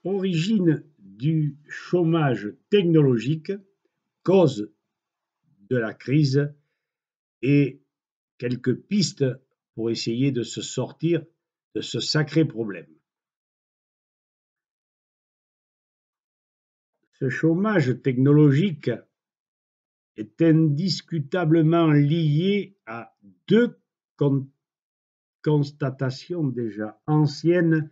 Origine du chômage technologique, cause de la crise et quelques pistes pour essayer de se sortir de ce sacré problème. Ce chômage technologique est indiscutablement lié à deux constatations déjà anciennes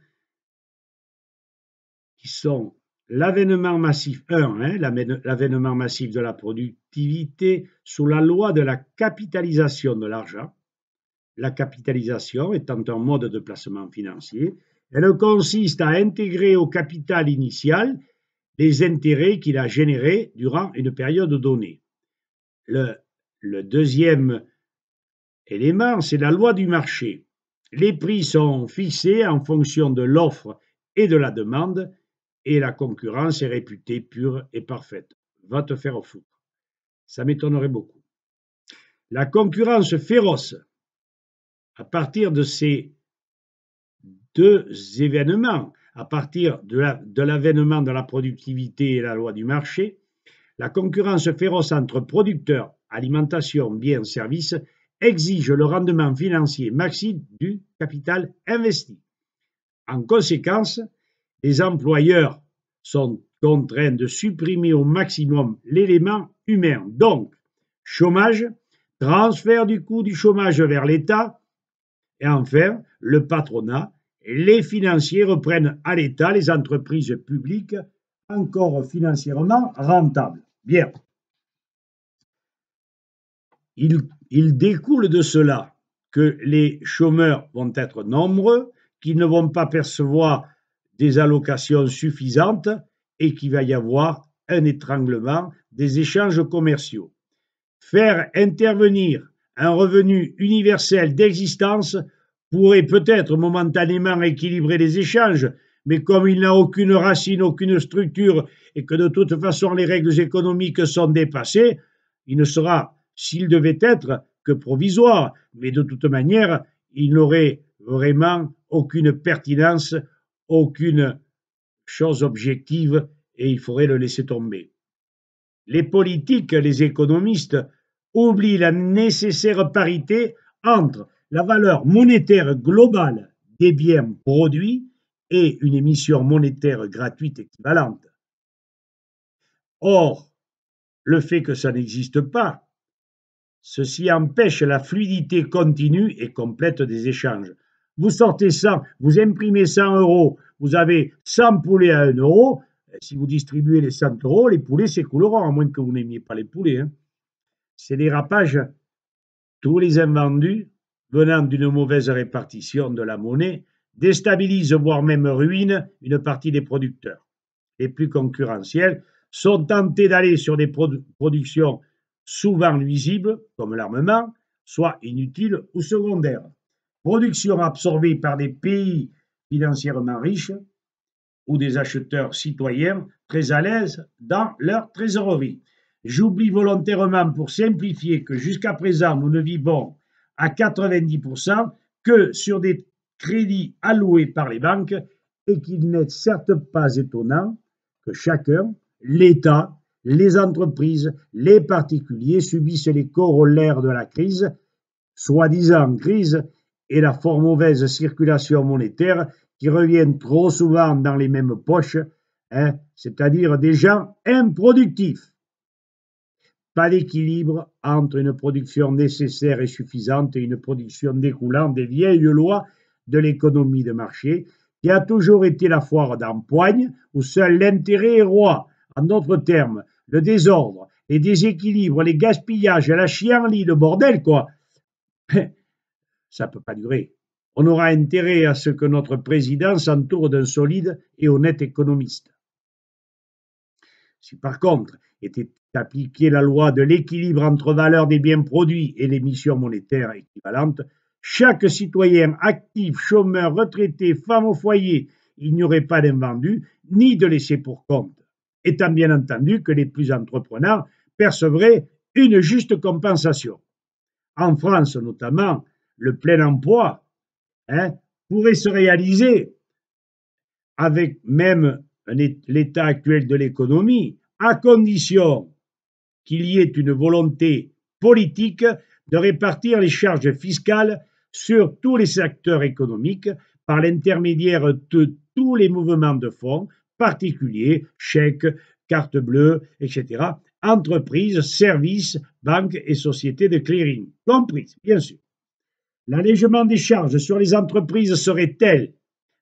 qui sont l'avènement massif, l'avènement massif de la productivité sous la loi de la capitalisation de l'argent. La capitalisation étant un mode de placement financier, elle consiste à intégrer au capital initial les intérêts qu'il a générés durant une période donnée. Le deuxième élément, c'est la loi du marché. Les prix sont fixés en fonction de l'offre et de la demande, et la concurrence est réputée pure et parfaite. Va te faire foutre. Ça m'étonnerait beaucoup. La concurrence féroce, à partir de ces deux événements, à partir de l'avènement de la productivité et la loi du marché, la concurrence féroce entre producteurs, alimentation, biens, services, exige le rendement financier maximum du capital investi. En conséquence, les employeurs sont contraints de supprimer au maximum l'élément humain. Donc, chômage, transfert du coût du chômage vers l'État, et enfin, le patronat, les financiers reprennent à l'État les entreprises publiques encore financièrement rentables. Bien. Il découle de cela que les chômeurs vont être nombreux, qu'ils ne vont pas percevoir des allocations suffisantes et qu'il va y avoir un étranglement des échanges commerciaux. Faire intervenir un revenu universel d'existence pourrait peut-être momentanément équilibrer les échanges, mais comme il n'a aucune racine, aucune structure et que de toute façon les règles économiques sont dépassées, il ne sera, s'il devait être, que provisoire, mais de toute manière, il n'aurait vraiment aucune pertinence, aucune chose objective et il faudrait le laisser tomber. Les politiques, les économistes oublient la nécessaire parité entre la valeur monétaire globale des biens produits et une émission monétaire gratuite équivalente. Or, le fait que ça n'existe pas, ceci empêche la fluidité continue et complète des échanges. Vous sortez 100, vous imprimez 100 euros, vous avez 100 poulets à 1 euro, si vous distribuez les 100 euros, les poulets s'écouleront, à moins que vous n'aimiez pas les poulets. C'est dérapage. Tous les invendus venant d'une mauvaise répartition de la monnaie déstabilisent, voire même ruinent une partie des producteurs. Les plus concurrentiels sont tentés d'aller sur des productions souvent nuisibles, comme l'armement, soit inutiles ou secondaires. Production absorbée par des pays financièrement riches ou des acheteurs citoyens très à l'aise dans leur trésorerie. J'oublie volontairement pour simplifier que jusqu'à présent, nous ne vivons à 90% que sur des crédits alloués par les banques et qu'il n'est certes pas étonnant que chacun, l'État, les entreprises, les particuliers subissent les corollaires de la crise, soi-disant crise, et la fort mauvaise circulation monétaire qui revient trop souvent dans les mêmes poches, c'est-à-dire des gens improductifs. Pas d'équilibre entre une production nécessaire et suffisante et une production découlant des vieilles lois de l'économie de marché, qui a toujours été la foire d'empoigne où seul l'intérêt est roi. En d'autres termes, le désordre, les déséquilibres, les gaspillages, la chienlit, le bordel, quoi. Ça ne peut pas durer. On aura intérêt à ce que notre président s'entoure d'un solide et honnête économiste. Si par contre était appliquée la loi de l'équilibre entre valeur des biens produits et l'émission monétaire équivalente, chaque citoyen actif, chômeur, retraité, femme au foyer, il n'y aurait pas d'invendus ni de laissés pour compte, étant bien entendu que les plus entreprenants percevraient une juste compensation. En France notamment, le plein emploi pourrait se réaliser avec même l'état actuel de l'économie, à condition qu'il y ait une volonté politique de répartir les charges fiscales sur tous les secteurs économiques par l'intermédiaire de tous les mouvements de fonds, particuliers, chèques, cartes bleues, etc., entreprises, services, banques et sociétés de clearing, comprises, bien sûr. L'allègement des charges sur les entreprises serait tel,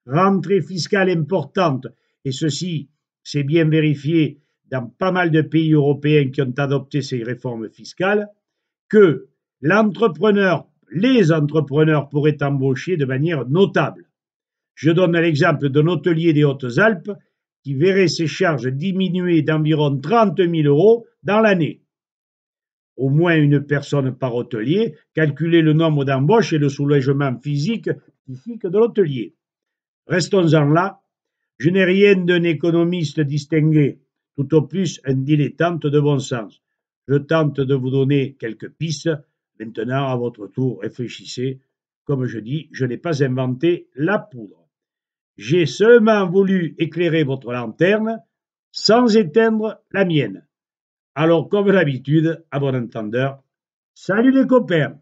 rentrée fiscale importante, et ceci c'est bien vérifié dans pas mal de pays européens qui ont adopté ces réformes fiscales, que les entrepreneurs pourraient embaucher de manière notable. Je donne l'exemple d'un hôtelier des Hautes-Alpes qui verrait ses charges diminuer d'environ 30 000 € dans l'année. Au moins une personne par hôtelier, calculez le nombre d'embauches et le soulagement physique de l'hôtelier. Restons-en là, je n'ai rien d'un économiste distingué, tout au plus un dilettante de bon sens. Je tente de vous donner quelques pistes. Maintenant, à votre tour, réfléchissez. Comme je dis, je n'ai pas inventé la poudre. J'ai seulement voulu éclairer votre lanterne sans éteindre la mienne. Alors, comme d'habitude, à bon entendeur, salut les copains!